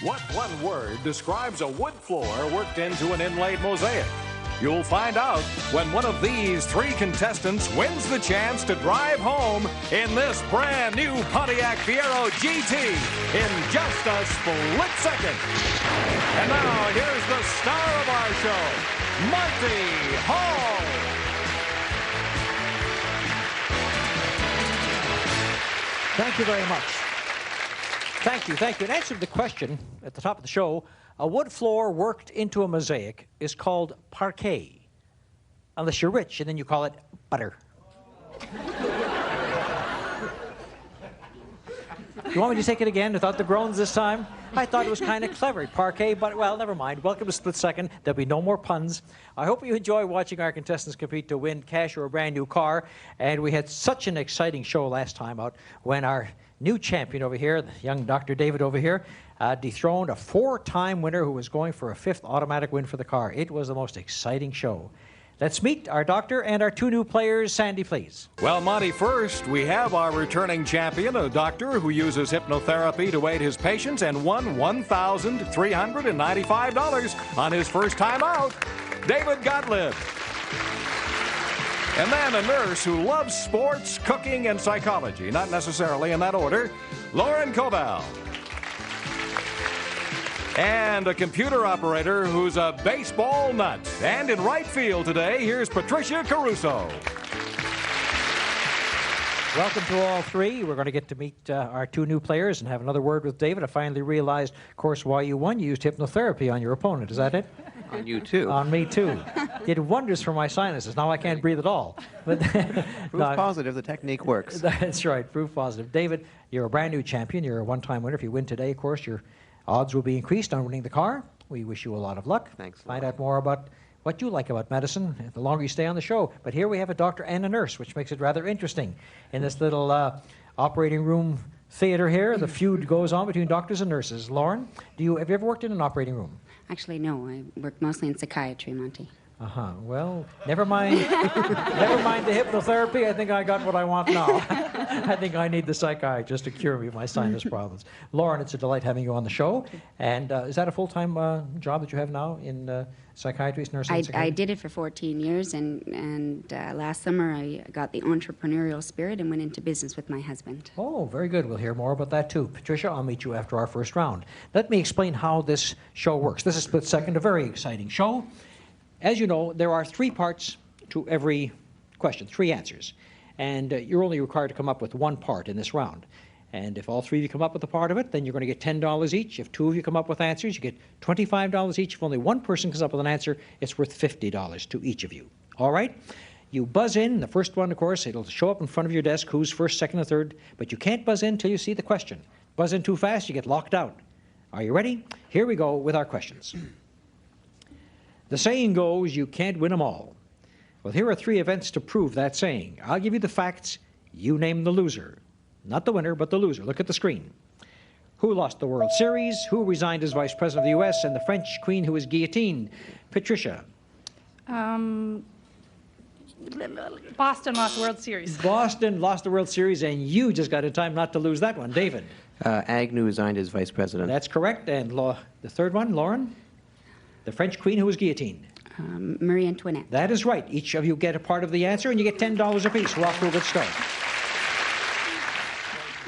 What one word describes a wood floor worked into an inlaid mosaic? You'll find out when one of these three contestants wins the chance to drive home in this brand new Pontiac Fiero GT in just a split second. And now here's the star of our show, Monty Hall. Thank you very much. Thank you. In answer to the question at the top of the show, a wood floor worked into a mosaic is called parquet. Unless you're rich, and then you call it butter. You want me to take it again without the groans this time? I thought it was kind of clever. Parquet, but, well, never mind. Welcome to Split Second. There'll be no more puns. I hope you enjoy watching our contestants compete to win cash or a brand new car. And we had such an exciting show last time out when our new champion over here, the young Dr. David over here, dethroned a four-time winner who was going for a fifth automatic win for the car. It was the most exciting show. Let's meet our doctor and our two new players. Sandy, please. Well, Monty, first, we have our returning champion, a doctor who uses hypnotherapy to aid his patients and won $1,395 on his first time out, David Gottlieb. And then a nurse who loves sports, cooking, and psychology, not necessarily in that order, Lauren Koval. And a computer operator who's a baseball nut. And in right field today, here's Patricia Caruso. Welcome to all three. We're going to get to meet our two new players and have another word with David. I finally realized, of course, why you won. You used hypnotherapy on your opponent. Is that it? On you, too. On me, too. Did wonders for my sinuses. Now I can't breathe at all. But Proof positive the technique works. That's right. Proof positive. David, you're a brand new champion. You're a one-time winner. If you win today, of course, your odds will be increased on winning the car. We wish you a lot of luck. Thanks. Find out more about what you like about medicine the longer you stay on the show. But here we have a doctor and a nurse, which makes it rather interesting. In this little operating room theater here, the feud goes on between doctors and nurses. Lauren, have you ever worked in an operating room? Actually, no. I work mostly in psychiatry, Monty. Well, never mind. Never mind the hypnotherapy. I think I got what I want now. I think I need the psychiatrist to cure me of my sinus problems. Lauren, it's a delight having you on the show. And is that a full-time job that you have now in psychiatry, nursing? I did it for 14 years, and last summer I got the entrepreneurial spirit and went into business with my husband. Oh, very good. We'll hear more about that, too. Patricia, I'll meet you after our first round. Let me explain how this show works. This is Split Second, a very exciting show. As you know, there are three parts to every question, three answers. And you're only required to come up with one part in this round. And if all three of you come up with a part of it, then you're going to get $10 each. If two of you come up with answers, you get $25 each. If only one person comes up with an answer, it's worth $50 to each of you. All right? You buzz in. The first one, of course, it'll show up in front of your desk who's first, second, or third. But you can't buzz in until you see the question. Buzz in too fast, you get locked out. Are you ready? Here we go with our questions. The saying goes, you can't win them all. Well, here are three events to prove that saying. I'll give you the facts. You name the loser. Not the winner, but the loser. Look at the screen. Who lost the World Series? Who resigned as Vice President of the U.S.? And the French Queen who was guillotined? Patricia. Boston lost the World Series. Boston lost the World Series, and you just got in time not to lose that one. David. Agnew resigned as Vice President. That's correct. And the third one, Lauren? The French Queen who was guillotined. Marie Antoinette. That is right. Each of you get a part of the answer, and you get $10 apiece. We're off to a good start.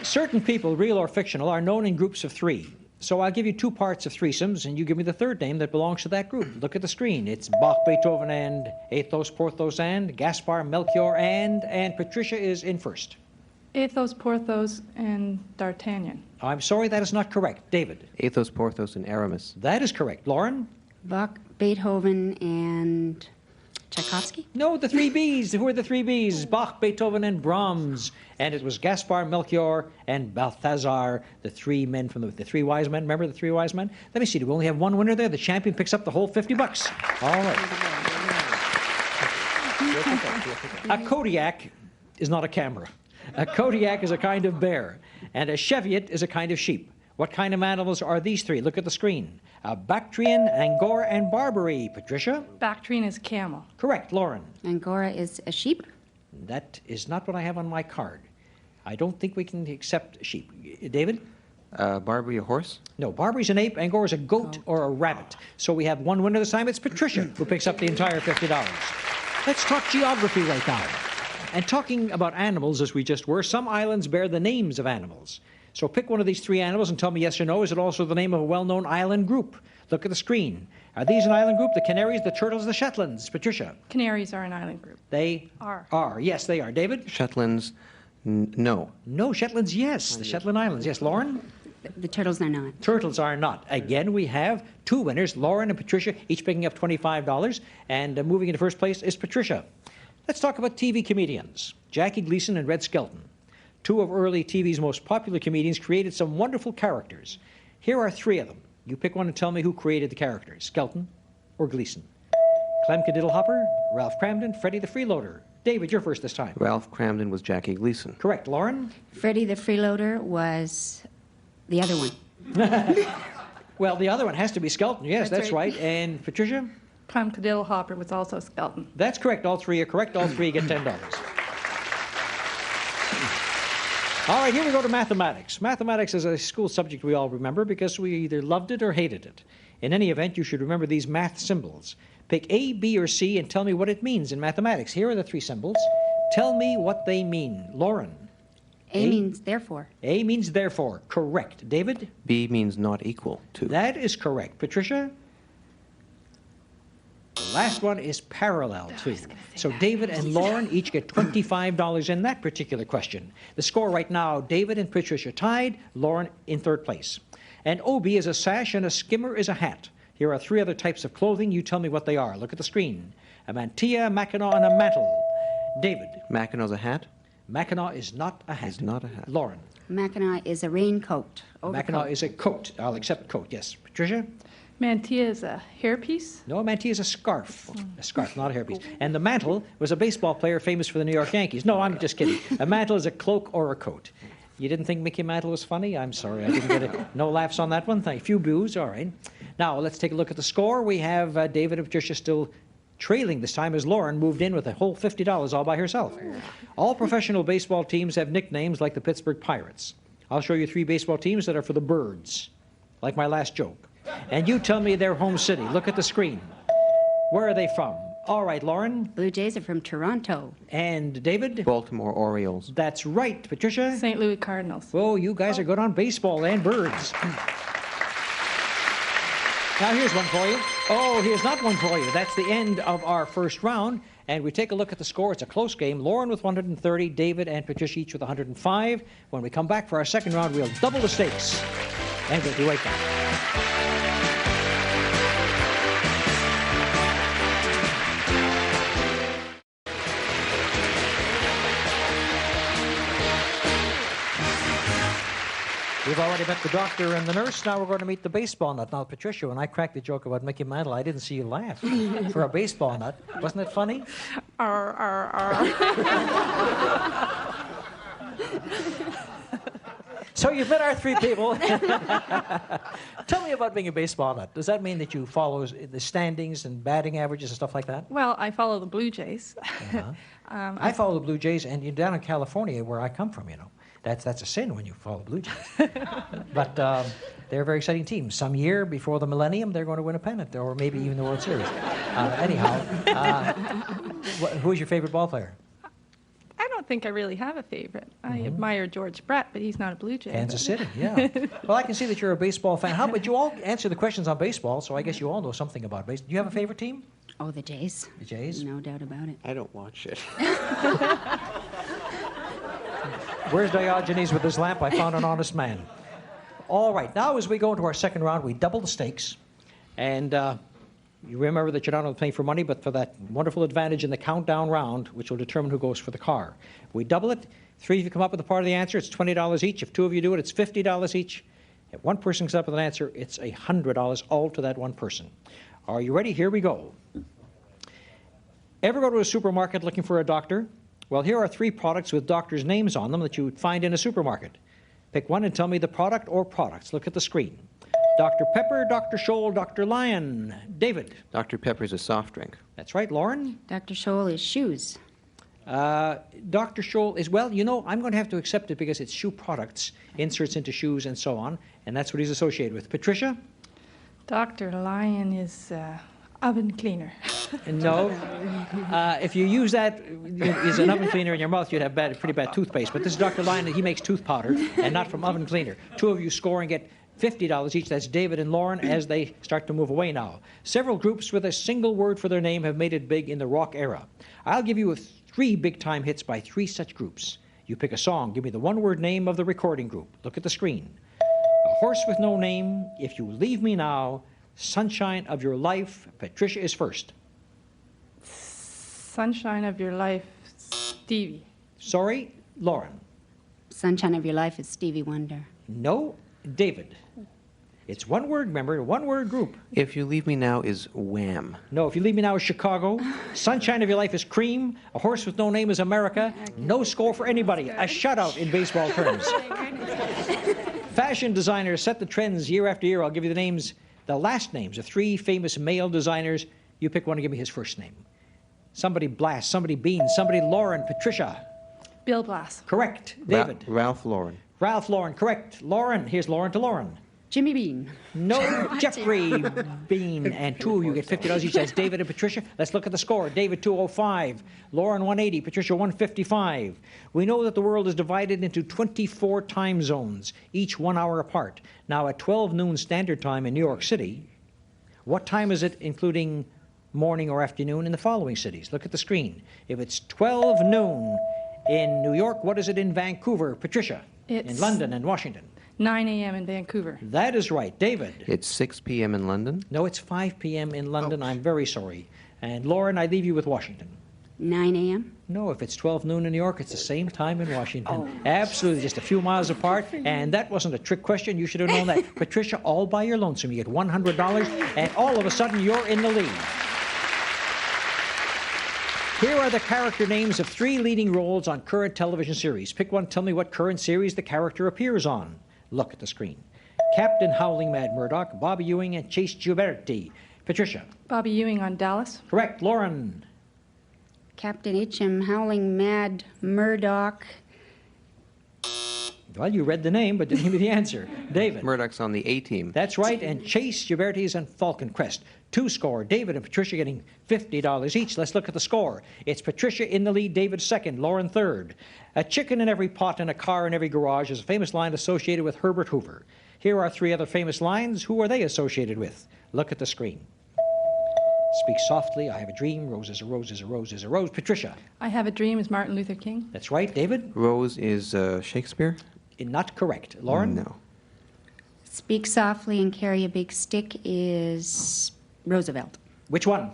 Certain people, real or fictional, are known in groups of three. So I'll give you two parts of threesomes, and you give me the third name that belongs to that group. Look at the screen. It's Bach, Beethoven, and Athos, Porthos, and Gaspar, Melchior, and Patricia is in first. Athos, Porthos, and D'Artagnan. I'm sorry, that is not correct. David. Athos, Porthos, and Aramis. That is correct. Lauren? Bach, Beethoven, and Tchaikovsky? No, the three Bs. Who are the three Bs? Bach, Beethoven, and Brahms. And it was Gaspar, Melchior, and Balthazar, the three men from the three wise men. Remember the three wise men? Let me see. Do we only have one winner there? The champion picks up the whole $50. All right. A Kodiak is not a camera. A Kodiak is a kind of bear. And a Cheviot is a kind of sheep. What kind of animals are these three? Look at the screen. Bactrian, Angora, and Barbary. Patricia? Bactrian is camel. Correct. Lauren? Angora is a sheep? That is not what I have on my card. I don't think we can accept sheep. David? Barbie a horse? No, Barbie's an ape, Angora is a goat or a rabbit. So we have one winner this time. It's Patricia, who picks up the entire $50. Let's talk geography right now. And talking about animals, as we just were, some islands bear the names of animals. So pick one of these three animals and tell me yes or no. Is it also the name of a well-known island group? Look at the screen. Are these an island group? The Canaries, the Turtles, the Shetlands? Patricia? Canaries are an island group. They Are. Yes, they are. David? Shetlands, no. No, Shetlands, yes. The Shetland Islands, yes. Lauren? The turtles are not. Turtles are not. Again, we have two winners, Lauren and Patricia, each picking up $25. And moving into first place is Patricia. Let's talk about TV comedians. Jackie Gleason and Red Skelton. Two of early TV's most popular comedians created some wonderful characters. Here are three of them. You pick one and tell me who created the characters, Skelton or Gleason. Clem Diddlehopper, Ralph Cramden, Freddie the Freeloader. David, you're first this time. Ralph Cramden was Jackie Gleason. Correct. Lauren? Freddie the Freeloader was the other one. Well, the other one has to be Skelton. Yes, that's right. And Patricia? Clem Diddlehopper was also Skelton. That's correct. All three are correct. All three get $10. All right, here we go to mathematics. Mathematics is a school subject we all remember because we either loved it or hated it. In any event, you should remember these math symbols. Pick A, B, or C and tell me what it means in mathematics. Here are the three symbols. Tell me what they mean. Lauren? A means therefore. A means therefore. Correct. David? B means not equal to. That is correct. Patricia? The last one is parallel to. So David and Lauren each get $25 in that particular question. The score right now, David and Patricia tied, Lauren in third place. And OB is a sash and a skimmer is a hat. Here are three other types of clothing. You tell me what they are. Look at the screen. A mantilla, a mackinaw, and a mantle. David? Mackinaw's a hat? Mackinaw is not a hat. Is not a hat. Lauren? Mackinaw is a raincoat. Mackinaw Overcoat. is a coat. I'll accept coat, yes. Patricia? Mantilla is a hairpiece. No, a mantilla is a scarf. A scarf, not a hairpiece. And the mantle was a baseball player famous for the New York Yankees. No, I'm just kidding. A mantle is a cloak or a coat. You didn't think Mickey Mantle was funny? I'm sorry, I didn't get it. No laughs on that one. Thank you. Few boos, all right. Now, let's take a look at the score. We have David and Patricia still trailing this time as Lauren moved in with a whole $50 all by herself. All professional baseball teams have nicknames like the Pittsburgh Pirates. I'll show you three baseball teams that are for the birds, like my last joke. And you tell me their home city. Look at the screen. Where are they from? All right, Lauren. Blue Jays are from Toronto. And David? Baltimore Orioles. That's right. Patricia? St. Louis Cardinals. Oh, you guys are good on baseball and birds. Now here's one for you. Oh, here's not one for you. That's the end of our first round. And we take a look at the score. It's a close game. Lauren with 130, David and Patricia each with 105. When we come back for our second round, we'll double the stakes. And we'll be right back. We've already met the doctor and the nurse. Now we're going to meet the baseball nut. Now, Patricia, when I cracked the joke about Mickey Mantle, I didn't see you laugh. For a baseball nut. Wasn't it funny? So you've met our three people. Tell me about being a baseball nut. Does that mean that you follow the standings and batting averages and stuff like that? Well, I follow the Blue Jays. I follow the Blue Jays, and you're down in California, where I come from, you know. That's a sin when you follow Blue Jays. But they're a very exciting team. Some year before the millennium, they're going to win a pennant, or maybe even the World Series. Anyhow, who is your favorite ball player? I don't think I really have a favorite. I admire George Brett, but he's not a Blue Jay. Kansas City, yeah. Well, I can see that you're a baseball fan. How about you all answer the questions on baseball, so I guess you all know something about baseball. Do you have a favorite team? Oh, the Jays. The Jays? No doubt about it. I don't watch it. Where's Diogenes with his lamp? I found an honest man. All right, now as we go into our second round, we double the stakes. And you remember that you're not only playing for money, but for that wonderful advantage in the countdown round, which will determine who goes for the car. We double it. Three of you come up with a part of the answer, it's $20 each. If two of you do it, it's $50 each. If one person comes up with an answer, it's $100, all to that one person. Are you ready? Here we go. Ever go to a supermarket looking for a doctor? Well, here are three products with doctors' names on them that you would find in a supermarket. Pick one and tell me the product or products. Look at the screen. Dr. Pepper, Dr. Scholl, Dr. Lion. David. Dr. Pepper's a soft drink. That's right. Lauren? Dr. Scholl is shoes. Dr. Scholl is, well, you know, I'm going to have to accept it because it's shoe products, inserts into shoes and so on, and that's what he's associated with. Patricia? Dr. Lyon is oven cleaner. No. If you use that as an oven cleaner in your mouth, you'd have pretty bad toothpaste. But this is Dr. Lyon, he makes tooth powder, and not from oven cleaner. Two of you score and get $50 each. That's David and Lauren as they start to move away now. Several groups with a single word for their name have made it big in the rock era. I'll give you 3 big-time hits by 3 such groups. You pick a song. Give me the one-word name of the recording group. Look at the screen. A Horse with No Name, If You Leave Me Now, Sunshine of Your Life. Patricia is first. Sunshine of Your Life, Stevie. Sorry, Lauren. Sunshine of Your Life is Stevie Wonder. No, David. It's one word, remember, one-word group. If You Leave Me Now is Wham. No, If You Leave Me Now is Chicago. Sunshine of Your Life is Cream. A Horse with No Name is America. No score for anybody. A shutout in baseball terms. Fashion designers set the trends year after year. I'll give you the names, the last names of 3 famous male designers. You pick one and give me his first name. Somebody Blass, somebody Bean, somebody Lauren. Patricia. Bill Blass. Correct. David. Ralph Lauren. Ralph Lauren. Correct. Lauren. Here's Lauren to Lauren. Jimmy Bean. No, Jeffrey Bean. And 2 of you get $50 each. That's David and Patricia. Let's look at the score. David 205, Lauren 180, Patricia 155. We know that the world is divided into 24 time zones, each 1 hour apart. Now at 12 noon Standard Time in New York City, what time is it including morning or afternoon in the following cities? Look at the screen. If it's 12 noon in New York, what is it in Vancouver? Patricia. In It's London and Washington. 9 a.m. in Vancouver. That is right. David. It's 6 p.m. in London. No, it's 5 p.m. in London. I'm very sorry. And Lauren, I leave you with Washington. 9 a.m. No, if it's 12 noon in New York, it's the same time in Washington. Absolutely, just a few miles apart. And that wasn't a trick question. You should have known that. Patricia, all by your lonesome. You get $100, and all of a sudden, you're in the lead. Here are the character names of 3 leading roles on current television series. Pick one, tell me what current series the character appears on. Look at the screen. Captain Howling Mad Murdoch, Bobby Ewing, and Chase Gioberti. Patricia. Bobby Ewing on Dallas. Correct. Lauren. Captain Hitchum, Howling Mad Murdoch. Well, you read the name, but didn't give me the answer. David. Murdoch's on the A-team. That's right, and Chase Gioberti is on Falcon Crest. 2 score. David and Patricia getting $50 each. Let's look at the score. It's Patricia in the lead, David second, Lauren third. A chicken in every pot and a car in every garage is a famous line associated with Herbert Hoover. Here are 3 other famous lines. Who are they associated with? Look at the screen. Speak softly, I have a dream. Rose is a rose is a rose is a rose. Patricia. I Have a Dream is Martin Luther King. That's right. David? Rose is Shakespeare? Not correct. Lauren? No. Speak softly and carry a big stick is Roosevelt. Which one?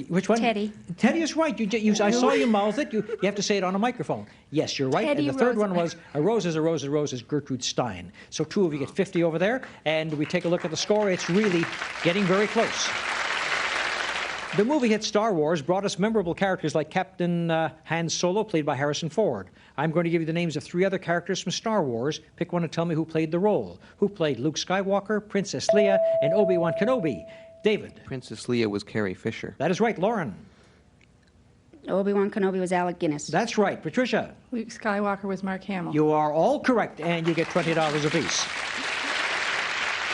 Which one? Teddy. Teddy is right. I saw you mouth it. You have to say it on a microphone. Yes, you're right. Teddy And the third one Roosevelt. was a rose is a rose is a rose is Gertrude Stein. So 2 of you get 50 over there. And we take a look at the score. It's really getting very close. The movie hit Star Wars brought us memorable characters like Captain Han Solo, played by Harrison Ford. I'm going to give you the names of 3 other characters from Star Wars. Pick one and tell me who played the role. Who played Luke Skywalker, Princess Leia, and Obi-Wan Kenobi? David. Princess Leia was Carrie Fisher. That is right. Lauren. Obi-Wan Kenobi was Alec Guinness. That's right. Patricia. Luke Skywalker was Mark Hamill. You are all correct, and you get $20 apiece.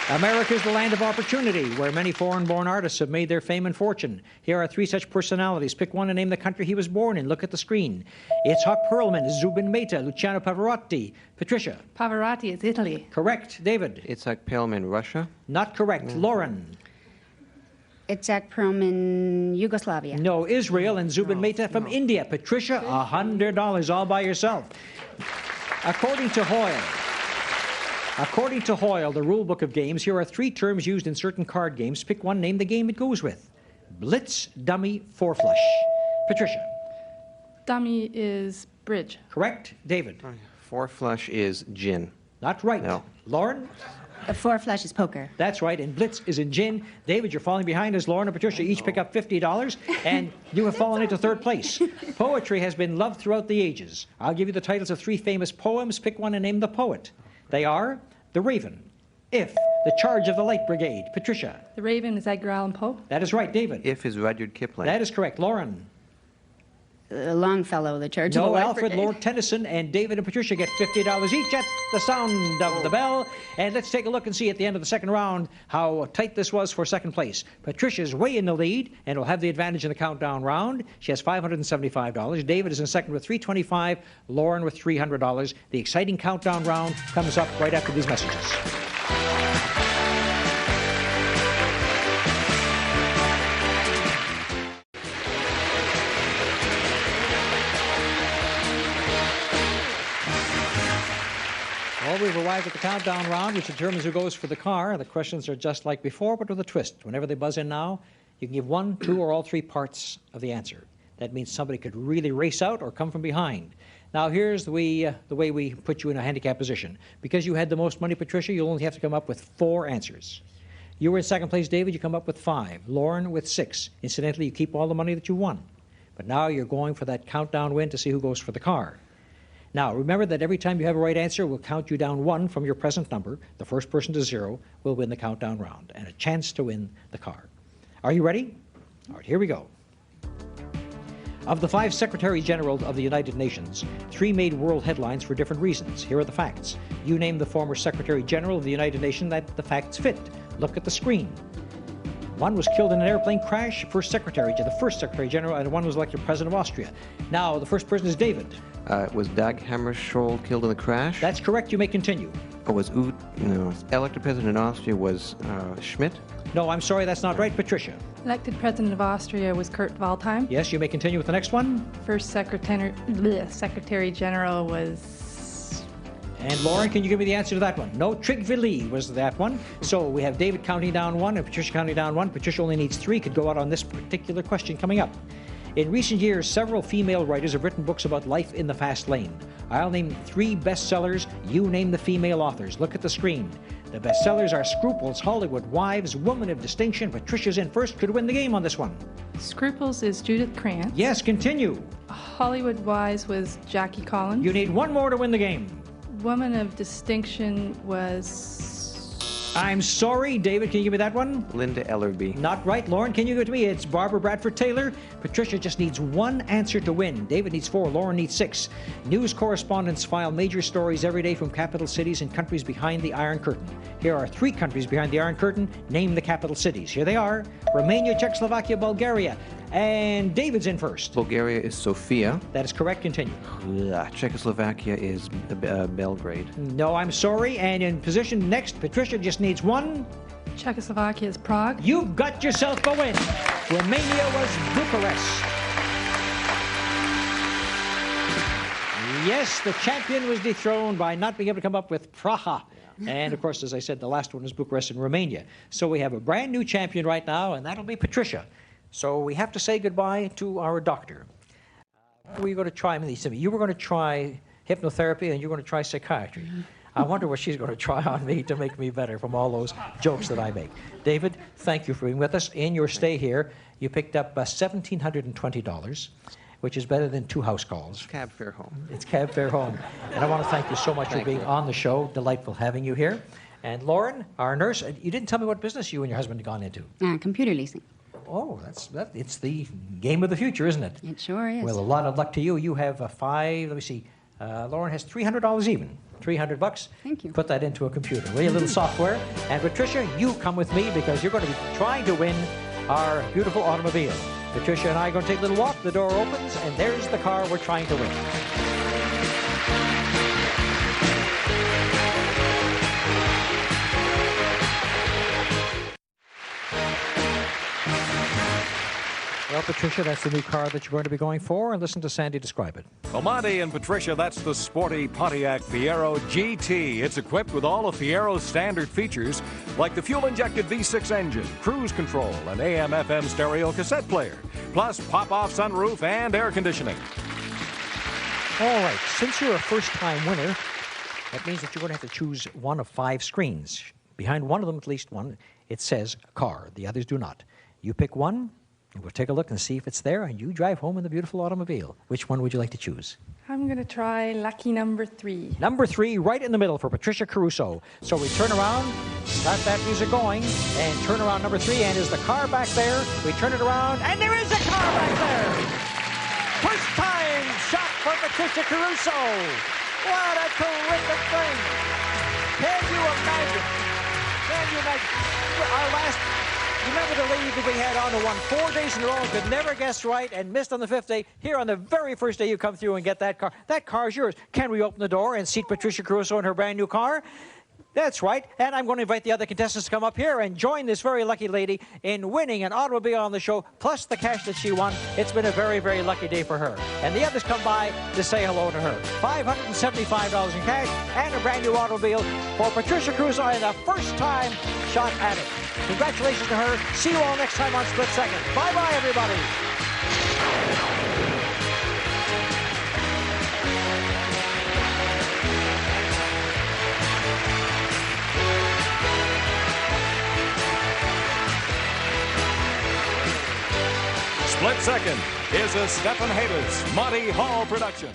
America is the land of opportunity, where many foreign-born artists have made their fame and fortune. Here are 3 such personalities. Pick one and name the country he was born in. Look at the screen. Itzhak Perlman, Zubin Mehta, Luciano Pavarotti. Patricia. Pavarotti is Italy. Correct. David. Itzhak Perlman, Russia? Not correct. Lauren. Itzhak Perlman, Yugoslavia. No, Israel, and Zubin Mehta from India. Patricia, $100 all by yourself. According to Hoyle, the rule book of games, here are 3 terms used in certain card games. Pick one, name the game it goes with. Blitz, dummy, 4-flush. Patricia. Dummy is bridge. Correct. David. 4-flush is gin. Not right. No. Lauren. 4-flush is poker. That's right. And Blitz is in gin. David, you're falling behind as Lauren and Patricia each pick up $50, and you have fallen into 3rd place. Poetry has been loved throughout the ages. I'll give you the titles of 3 famous poems. Pick one and name the poet. They are The Raven, If, the charge of the Light Brigade? Patricia. The Raven is Edgar Allan Poe. That is right. David. If is Rudyard Kipling. That is correct. Lauren. Longfellow, the Church of the No, Light Alfred, Brigade. Lord Tennyson, and David and Patricia get $50 each at the sound of the bell. And let's take a look and see at the end of the second round how tight this was for second place. Patricia's way in the lead and will have the advantage in the countdown round. She has $575. David is in second with $325. Lauren with $300. The exciting countdown round comes up right after these messages. Well, we've arrived at the countdown round, which determines who goes for the car. The questions are just like before, but with a twist. Whenever they buzz in now, you can give one, two, or all three parts of the answer. That means somebody could really race out or come from behind. Now, here's the way we put you in a handicap position. Because you had the most money, Patricia, you'll only have to come up with 4 answers. You were in second place, David. You come up with 5. Lauren with 6. Incidentally, you keep all the money that you won. But now you're going for that countdown win to see who goes for the car. Now, remember that every time you have a right answer, we'll count you down 1 from your present number. The first person to 0 will win the countdown round and a chance to win the car. Are you ready? All right, here we go. Of the 5 Secretary General of the United Nations, 3 made world headlines for different reasons. Here are the facts. You name the former Secretary General of the United Nations that the facts fit. Look at the screen. One was killed in an airplane crash, the first Secretary General, and one was elected President of Austria. Now, the first person is David. Was Dag Hammarskjöld killed in the crash? That's correct. You may continue. Or was elected president in Austria was Schmidt? No, I'm sorry, that's not right. Patricia. Elected President of Austria was Kurt Waldheim. Yes, you may continue with the next one. First Secretary General was... And Lauren, can you give me the answer to that one? No, Tryggvi was that one. So we have David counting down 1 and Patricia counting down 1. Patricia only needs 3, could go out on this particular question coming up. In recent years, several female writers have written books about life in the fast lane. I'll name 3 bestsellers. You name the female authors. Look at the screen. The bestsellers are Scruples, Hollywood Wives, Woman of Distinction. Patricia's in first. Could win the game on this one. Scruples is Judith Krantz. Yes, continue. Hollywood Wise was Jackie Collins. You need 1 more to win the game. Woman of Distinction was... I'm sorry, David, can you give me that one? Linda Ellerby. Not right. Lauren, can you give it to me? It's Barbara Bradford Taylor. Patricia just needs 1 answer to win. David needs 4. Lauren needs 6. News correspondents file major stories every day from capital cities and countries behind the Iron Curtain. Here are 3 countries behind the Iron Curtain. Name the capital cities. Here they are. Romania, Czechoslovakia, Bulgaria. And David's in first. Bulgaria is Sofia. That is correct. Continue. Czechoslovakia is Belgrade. No, I'm sorry. And in position next, Patricia just needs 1. Czechoslovakia is Prague. You've got yourself a win. Romania was Bucharest. Yes, the champion was dethroned by not being able to come up with Praha. And, of course, as I said, the last one is Bucharest in Romania. So we have a brand new champion right now, and that'll be Patricia. So we have to say goodbye to our doctor. We're going to try, you were going to try hypnotherapy and you're going to try psychiatry. I wonder what she's going to try on me to make me better from all those jokes that I make. David, thank you for being with us. In your stay here, you picked up $1,720, which is better than 2 house calls. Cab fare home. It's cab fare home. And I want to thank you so much for being on the show. Delightful having you here. And Lauren, our nurse, you didn't tell me what business you and your husband had gone into. Computer leasing. Oh, it's the game of the future, isn't it? It sure is. Well, a lot of luck to you. You have 5, let me see. Lauren has $300 even. $300. Thank you. Put that into a computer, will you? A little software. And Patricia, you come with me because you're going to be trying to win our beautiful automobile. Patricia and I are going to take a little walk. The door opens, and there's the car we're trying to win. Well, Patricia, that's the new car that you're going to be going for, and listen to Sandy describe it. Well, Monty and Patricia, that's the sporty Pontiac Fiero GT. It's equipped with all of Fiero's standard features, like the fuel-injected V6 engine, cruise control, an AM/FM stereo cassette player, plus pop-off sunroof and air conditioning. All right, since you're a first-time winner, that means that you're going to have to choose one of 5 screens. Behind one of them, at least one, it says car. The others do not. You pick one, We'll take a look and see if it's there, and you drive home in the beautiful automobile. Which one would you like to choose? I'm going to try lucky number 3. Number 3, right in the middle for Patricia Caruso. So we turn around, got that music going, and turn around number 3, and is the car back there? We turn it around, and there is a car back there! First time shot for Patricia Caruso! What a terrific thing! Can you imagine? Can you imagine? Our last... Remember the lady that we had on who won 4 days in a row and could never guess right and missed on the 5th day? Here on the very first day you come through and get that car. That car is yours. Can we open the door and seat Patricia Caruso in her brand new car? That's right. And I'm going to invite the other contestants to come up here and join this very lucky lady in winning an automobile on the show, plus the cash that she won. It's been a very, very lucky day for her. And the others come by to say hello to her. $575 in cash and a brand new automobile for Patricia Caruso and the first time shot at it. Congratulations to her. See you all next time on Split Second. Bye-bye, everybody. Split Second is a Stephen Haydas, Monty Hall production.